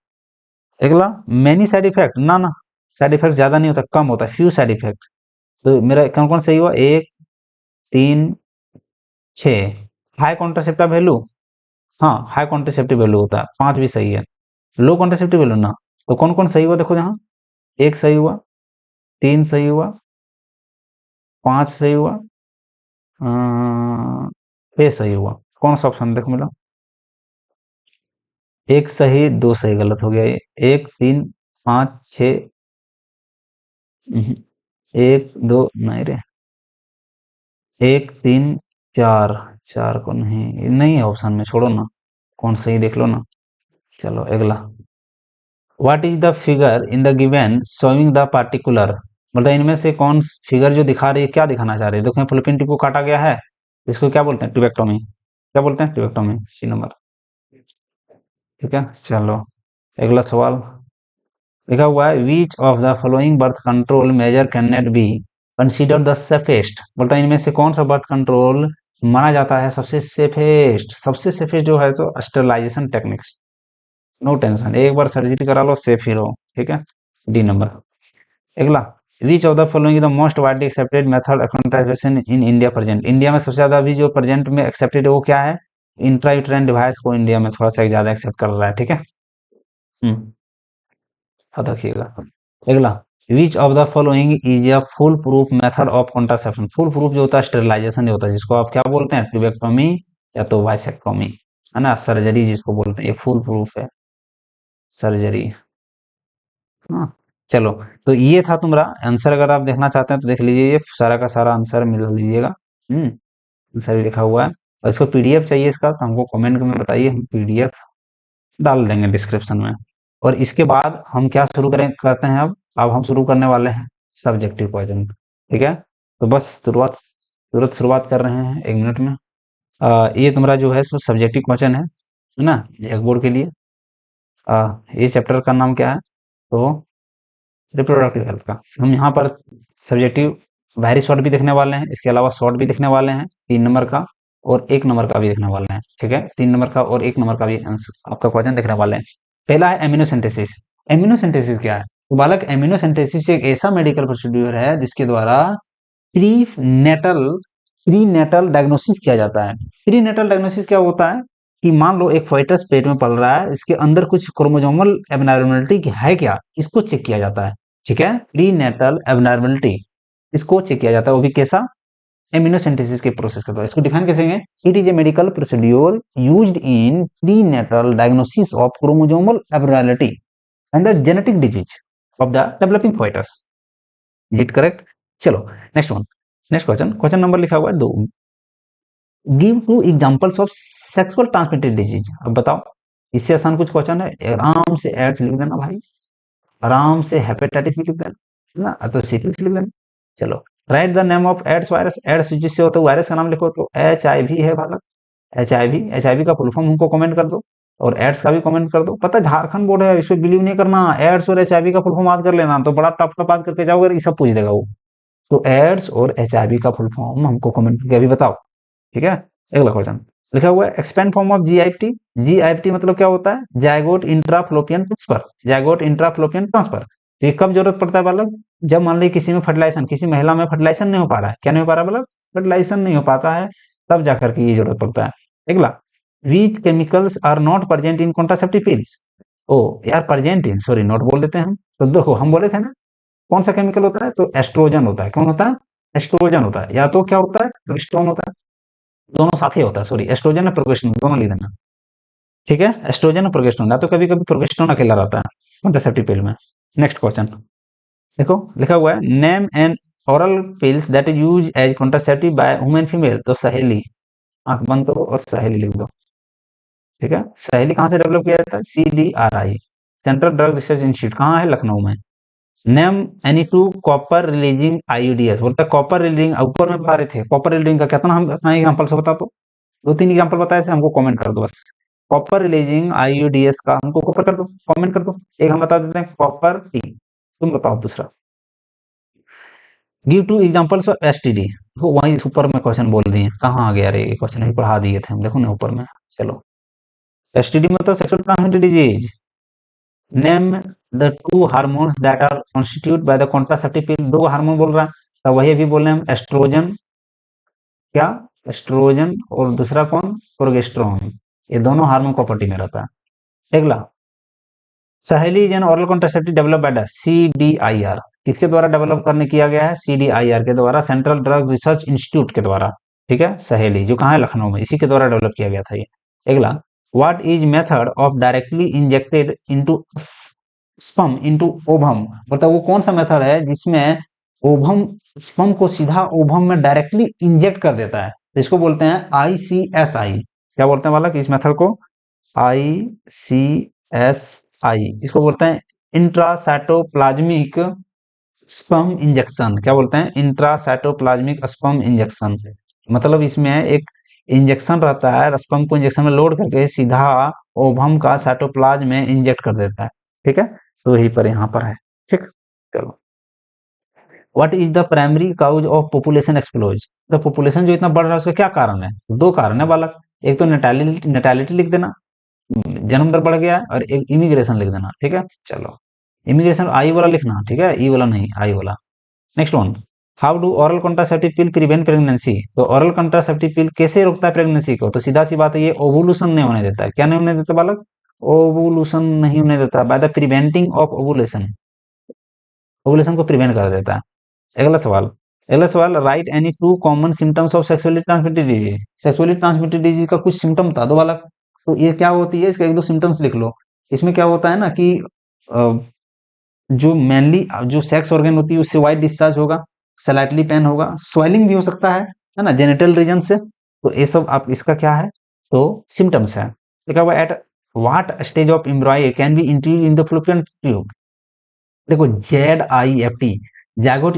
Speaker 1: अगला मेनी साइड इफेक्ट, ना ना, साइड इफेक्ट ज्यादा नहीं होता, कम होता है, फ्यू साइड इफेक्ट, तो मेरा कौन कौन सही हुआ, 1, 3, 6, हाई कॉन्ट्रासेप्टिव वैल्यू, हाँ हाई कॉन्ट्रासेप्टिव वैल्यू होता है, 5 भी सही है, लो कॉन्ट्रासेप्टिव वैल्यू ना, तो कौन कौन सही हुआ देखो यहाँ, 1 सही हुआ, 3 सही हुआ, 5 सही हुआ, 6 सही हुआ, कौन सा ऑप्शन देखो मिला, 1 सही 2 सही, गलत हो गया ये, 1, 3, 5, 6, 1, 2 नहीं रे, 1, 3, 4, 4 को नहीं, ये नहीं है ऑप्शन में, छोड़ो ना, कौन सही देख लो ना। चलो अगला, what is the figure in the given showing the particular, मतलब इनमें से कौन फिगर जो दिखा रही है, क्या दिखाना चाह रही है, देखो यहाँ फॉलोपियन ट्यूब को काटा गया है, इसको क्या बोलते हैं, ट्यूबेक्टोमी, क्या बोलते हैं, ट्यूबेक्टोमी, सी नंबर, ठीक है। चलो अगला सवाल, लिखा हुआ है which of the following birth control measure can not B consider the safest, बोलता है इनमें से कौन सा बर्थ कंट्रोल माना जाता है सबसे सेफेस्ट, सबसे सेफेस्ट जो है तो स्टरलाइजेशन टेक्निक्स, नो टेंशन, एक बार सर्जरी करा लो सेफ ही रहो, ठीक है, डी नंबर। अगला, which of the following the most widely accepted method of contraception in India present, India में सबसे ज्यादा अभी जो प्रेजेंट में एक्सेप्टेड है वो क्या है, इंट्रायूटेराइन डिवाइस को इंडिया में थोड़ा सा ज्यादा एक्सेप्ट कर रहा है, ठीक है, याद रखिएगा। अगला, which of the following is a full proof method of contraception, full proof जो होता है स्टेरिलाइजेशन जो होता है, जिसको आप क्या बोलते हैं, ट्यूबेक्टोमी या तो वाइसेक्टोमी, है ना, सर्जरी जिसको बोलते हैं, ये फुल प्रूफ है सर्जरी, हाँ। चलो, तो ये था तुम्हारा आंसर, अगर आप देखना चाहते हैं तो देख लीजिए, ये सारा का सारा आंसर मिल लीजिएगा, आंसर भी लिखा हुआ है, और इसको पीडीएफ चाहिए इसका तो हमको कमेंट में बताइए, हम पीडीएफ डाल देंगे डिस्क्रिप्शन में। और इसके बाद हम क्या शुरू करें करते हैं, अब हम शुरू करने वाले हैं सब्जेक्टिव क्वेश्चन, ठीक है, तो बस शुरुआत कर रहे हैं 1 मिनट में। ये तुम्हारा जो है सो सब्जेक्टिव क्वेश्चन है ना, एक बोर्ड के लिए। ये चैप्टर का नाम क्या है, तो रिप्रोडक्टिव हेल्थ का, हम यहाँ पर सब्जेक्टिव वेरी शॉर्ट भी देखने वाले हैं, इसके अलावा शॉर्ट भी देखने वाले हैं, 3 नंबर का और 1 नंबर का भी देखने वाले हैं, ठीक है, 3 नंबर का और 1 नंबर का भी आपका क्वेश्चन देखने वाले हैं। पहला है एमिनोसिंथेसिस, एमिनोसिंथेसिस क्या है, तो बालक एमिनोसिंथेसिस एक ऐसा मेडिकल प्रोसीड्यूर है जिसके द्वारा prenatal prenatal diagnosis किया जाता है। प्री नेटल डायग्नोसिस क्या होता है कि मान लो एक फोइटस पेट में पल रहा है, इसके अंदर कुछ क्रोमोसोमल एबनॉर्मलिटी है क्या, इसको चेक किया जाता है, ठीक है, प्री नेटल एबनॉर्मलिटी, इसको चेक किया जाता है, वो भी कैसा, एमिनोसिंथेसिस के प्रोसेस के द्वारा। इसको डिफाइन कैसे है, it is a medical procedure used in prenatal diagnosis of chromosomal abnormality, and the genetic disease of the developing foetus. Is it correct? चलो next one, next question, question number लिखा हुआ है 2। Give 2 examples of sexual transmitted disease. अब बताओ, इससे आसान कुछ question है, आराम से एड्स लिख देना भाई, आराम से हेपेटाइटिस भी लिख देना, है ना, तो सिफिलिस लिख देना। चलो, write the name of AIDS virus. AIDS जिससे होता है वायरस का नाम लिखो, तो HIV है बालक, HIV का फुल फॉर्म हमको कमेंट कर दो, और एड्स का भी कमेंट कर दो। पता है झारखंड बोर्ड है, इसमें बिलीव नहीं करना, एड्स और HIV का फुल फॉर्म याद कर लेना, तो बड़ा टफ टफ बात करके जाओगे, ये सब पूछ देगा वो। तो एड्स और HIV का फुल फॉर्म हमको कमेंट करके अभी बताओ, ठीक है। अगला क्वेश्चन लिखा हुआ है expand form of GIFT। GIFT मतलब क्या होता है? Zygote intrafallopian transfer, zygote intrafallopian transfer. तो ये कब जरूरत पड़ता है बालक? जब मान ली किसी में फर्टिलाइजेशन, किसी महिला में फर्टिलाइजेशन नहीं हो पा रहा है, क्या नहीं हो पा रहा है बालक? फर्टिलाइजेशन नहीं हो पाता है, तब जाकर के ये जरूरत पड़ता है। अगला, which chemicals are not present in contraceptive pills। ओ यार, प्रेजेंट इन, सॉरी नॉट बोल देते हैं हम। तो देखो हम बोले थे ना, कौन सा केमिकल होता है? तो एस्ट्रोजन होता है। कौन होता है? एस्ट्रोजन होता है, या तो क्या होता है? प्रोजेस्टेरोन होता है। दोनों साथ ही होता है, सॉरी, एस्ट्रोजन और प्रोजेस्टेरोन दोनों लिख देना, ठीक है। एस्ट्रोजन और प्रोजेस्टेरोन, या तो कभी कभी प्रोजेस्टेरोन अकेला रहता है कॉन्ट्रासेप्टिव पिल में। नेक्स्ट क्वेश्चन देखो, लिखा हुआ है name and oral pills that is use as contraceptive by women female. तो सहेली, आंख बंद करो और सहेली लिख दो, ठीक है। सहेली कहाँ से डेवलप किया जाता है? CDRI, central drug research institute, कहाँ है? लखनऊ में। Name any two copper releasing IUDs। बोलता है कॉपर रिलीजिंग, ऊपर में बता रहे थे कॉपर रिलीजिंग का कितना, हम अपना एग्जाम्पल से बता दो, 2-3 एग्जाम्पल बताए थे, हमको कमेंट कर दो बस। कॉपर रिलीजिंग IUDs का हमको कॉपर कर दो, कमेंट कर दो। एक हम बता देते हैं कॉपर टी, तुम बताओ दूसरा। Give 2 examples of STD। वो वहीं ऊपर में क्वेश्चन बोल दिए, कहाँ आ गया रे, ये क्वेश्चन ही पढ़ा दिए थे हम, देखो ना ऊपर में। चलो, STD मतलब sexual transmitted disease. Name the 2 hormones that are constitute by the contraceptive pill. 2 hormone बोल रहा है, तो वही अभी बोल रहे हैं हम, एस्ट्रोजन, क्या? एस्ट्रोजन, और दूसरा कौन? प्रोजेस्टेरोन। ये दोनों हार्मोन प्रॉपर्टी में रहता है। अगला, Saheli an oral contraceptive develop by the CDIR। किसके द्वारा डेवलप करने किया गया है? CDIR के द्वारा, सेंट्रल ड्रग रिसर्च इंस्टीट्यूट के द्वारा, ठीक है। सहेली जो कहाँ है? लखनऊ में, इसी के द्वारा डेवलप किया गया था ये। अगला, what is method of directly injected into sperm into ovum. मतलब वो कौन सा मेथड है जिसमें ओवम, स्पर्म को सीधा ओवम में डायरेक्टली इंजेक्ट कर देता है, तो इसको बोलते हैं ICSI। क्या बोलते हैं बालक इस मेथड को? ICSI, इसको बोलते हैं इंट्रासाइटोप्लाज्मिक स्पर्म इंजेक्शन। क्या बोलते हैं? Intracytoplasmic sperm injection. मतलब इसमें एक इंजेक्शन रहता है, स्पर्म को इंजेक्शन में लोड करके सीधा ओवम का साइटोप्लाज्म में इंजेक्ट कर देता है, ठीक है। तो यही पर यहाँ पर है, ठीक। चलो, what is the primary cause of population explodes. The population जो इतना बढ़ रहा है उसका क्या कारण है? 2 कारण है बालक, एक तो नेटालिटी लिख देना, जन्म दर बढ़ गया है, और एक इमिग्रेशन लिख देना, ठीक है। चलो, इमिग्रेशन आई वाला लिखना, ठीक है, ई वाला नहीं, आई वाला। Next one, how do oral contraceptive pill prevent pregnancy. तो ओरल कॉन्ट्रासेप्टिव पिल कैसे रोकता है प्रेगनेंसी को? तो सीधा सी बात है, ये ओवुलेशन नहीं होने देता है। क्या नहीं होने देता बालक? ओवुलेशन नहीं होने देता, by the preventing of ovulation, ovulation को प्रिवेंट कर देता है। अगला सवाल, अगला सवाल, right any 2 common symptoms of sexually transmitted disease. Sexually transmitted disease का कुछ सिम्टम बता दो बालक। तो ये क्या होती है, इसका 1-2 सिम्टम्स लिख लो। इसमें क्या होता है ना कि अ, जो मेनली जो सेक्स ऑर्गन होती है उससे व्हाइट डिस्चार्ज होगा, स्लाइटली पेन होगा, स्वेलिंग भी हो सकता है ना, जेनिटल रीजन से। तो ये सब आप इसका क्या है? तो सिम्टम्स है। लिखा हुआ at what stage of एम्ब्रॉय can be introduced in the fallopian tube. देखो, ZIFT, zygote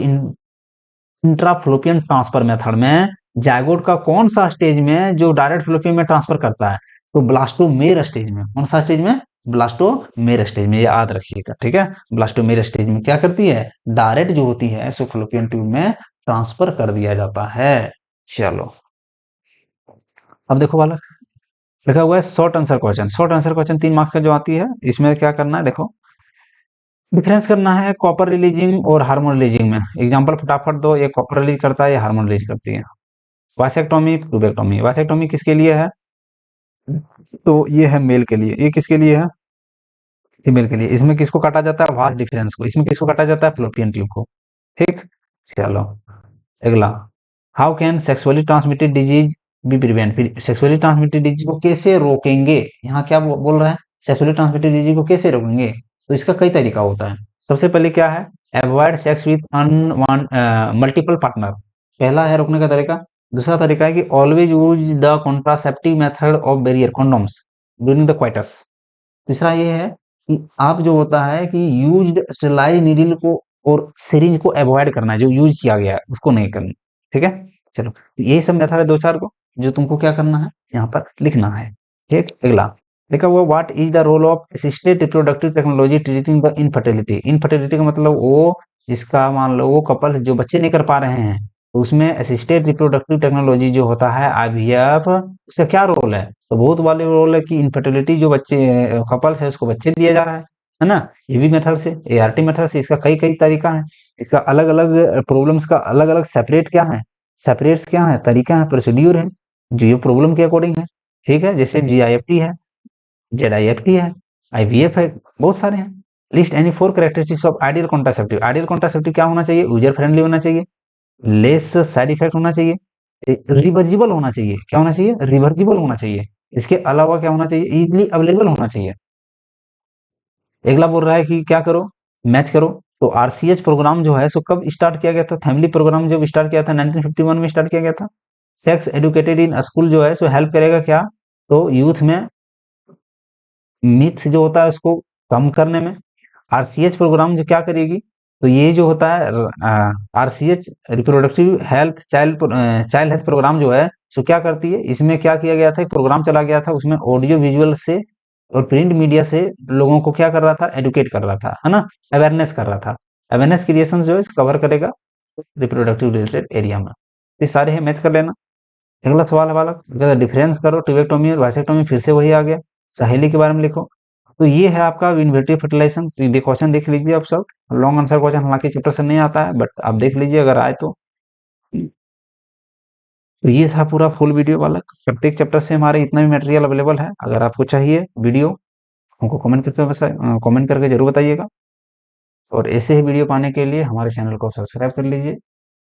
Speaker 1: intrafallopian transfer method में जाइगोट का कौन सा स्टेज में जो डायरेक्ट फ्लोपियन में ट्रांसफर करता है? तो ब्लास्टोमेर स्टेज में। कौन सा स्टेज में? ब्लास्टोमेर स्टेज में, ये याद रखिएगा, ठीक है। ब्लास्टोमेर स्टेज में क्या करती है? डायरेक्ट जो होती है सो फ्लोपियन ट्यूब में ट्रांसफर कर दिया जाता है। चलो, अब देखो वाला लिखा हुआ है short answer question. Short answer question 3 marks का जो आती है, इसमें क्या करना है देखो, डिफरेंस करना है कॉपर रिलीजिंग और हार्मोन रिलीजिंग में। एग्जांपल फटाफट दो, ये कॉपर रिलीज करता है, ये हार्मोन रिलीज करती है। Vasectomy, tubectomy. वासेक्टोमी किसके लिए है? तो ये है मेल के लिए, ये किसके लिए है? फीमेल के लिए। इसमें किसको काटा जाता है? वास्ट डिफरेंस को। इसमें किसको काटा जाता है? फ्लोपियन ट्यूब को, ठीक। चलो, अगला, how can sexually transmitted disease be prevent. फिर सेक्सुअली ट्रांसमिटेड डिजीज को कैसे रोकेंगे? यहाँ क्या बोल रहा है? सेक्सुअली ट्रांसमिटेड डिजीज को कैसे रोकेंगे? तो इसका कई तरीका होता है। सबसे पहले क्या है, avoid sex with unwanted multiple partner, पहला है रोकने का तरीका। दूसरा तरीका है कि always use the contraceptive method of barrier condoms during the coitus. तीसरा ये है कि आप जो होता है कि यूज्ड स्टेलाइज नीडल को और सिरिंज को अवॉइड करना है, जो यूज किया गया है उसको नहीं करना। ठीक है, चलो यही सब मेथड है दो चार को, जो तुमको क्या करना है यहाँ पर लिखना है। ठीक, अगला लिखा हुआ, what is the role of assisted reproductive technology treating the infertility. Infertility का मतलब वो जिसका मान लो वो कपल जो बच्चे नहीं कर पा रहे हैं, तो उसमें असिस्टेड रिप्रोडक्टिव टेक्नोलॉजी जो होता है आईवीएफ, उसका क्या रोल है, तो बहुत वाले रोल है कि इनफर्टिलिटी जो बच्चे कपल्स है उसको बच्चे दिए जा रहा है ना, ये भी मेथड से, एआरटी मेथड से। इसका कई कई तरीका है, इसका अलग अलग प्रॉब्लम्स का अलग अलग सेपरेट क्या है, सेपरेट्स क्या है, तरीका है, प्रोसीड्यूर है, जो ये प्रॉब्लम के अकॉर्डिंग है। ठीक है, जैसे जीआईएफटी है, जेडआईएफटी है, आईवीएफ है, बहुत सारे हैं। List any four characteristics of ideal contraceptive. Ideal contraceptive क्या होना चाहिए, यूजर फ्रेंडली होना चाहिए, लेस साइड इफेक्ट होना चाहिए, रिवर्जिबल होना चाहिए, क्या होना चाहिए, रिवर्जिबल होना चाहिए। इसके अलावा क्या होना चाहिए, इजीली अवेलेबल होना चाहिए। अगला बोल रहा है कि क्या करो, मैच करो। तो आरसीएच प्रोग्राम जो है सो कब स्टार्ट किया गया था, फैमिली प्रोग्राम जब स्टार्ट किया था 1951 में स्टार्ट किया गया था। सेक्स एडुकेटेड इन स्कूल जो है सो हेल्प करेगा क्या, तो यूथ में मिथ जो होता है उसको कम करने में। आरसीएच प्रोग्राम जो क्या करेगी, तो ये जो होता है RCH reproductive health child health programme जो है सो क्या करती है, इसमें क्या किया गया था, एक प्रोग्राम चला गया था, उसमें ऑडियो विजुअल से और प्रिंट मीडिया से लोगों को क्या कर रहा था, एडुकेट कर रहा था, है ना, अवेयरनेस कर रहा था। अवेयरनेस क्रिएशन जो है कवर करेगा रिप्रोडक्टिव रिलेटेड एरिया में। ये सारे है, मैच कर लेना। अगला सवाल है वाला, अगर डिफरेंस करो ट्यूबेक्टोमी और वासेक्टोमी, फिर से वही आ गया। सहेली के बारे में लिखो। तो ये है आपका इन्वर्टिब्ल फर्टिलाइजेशन। तो क्वेश्चन देख लीजिए आप सब, लॉन्ग आंसर क्वेश्चन हालांकि चैप्टर से नहीं आता है, बट आप देख लीजिए अगर आए तो। तो ये था पूरा फुल वीडियो वाला, प्रत्येक चैप्टर से हमारे इतना भी मटेरियल अवेलेबल है। अगर आपको चाहिए वीडियो, हमको कमेंट करके जरूर बताइएगा। और ऐसे ही वीडियो पाने के लिए हमारे चैनल को सब्सक्राइब कर लीजिए।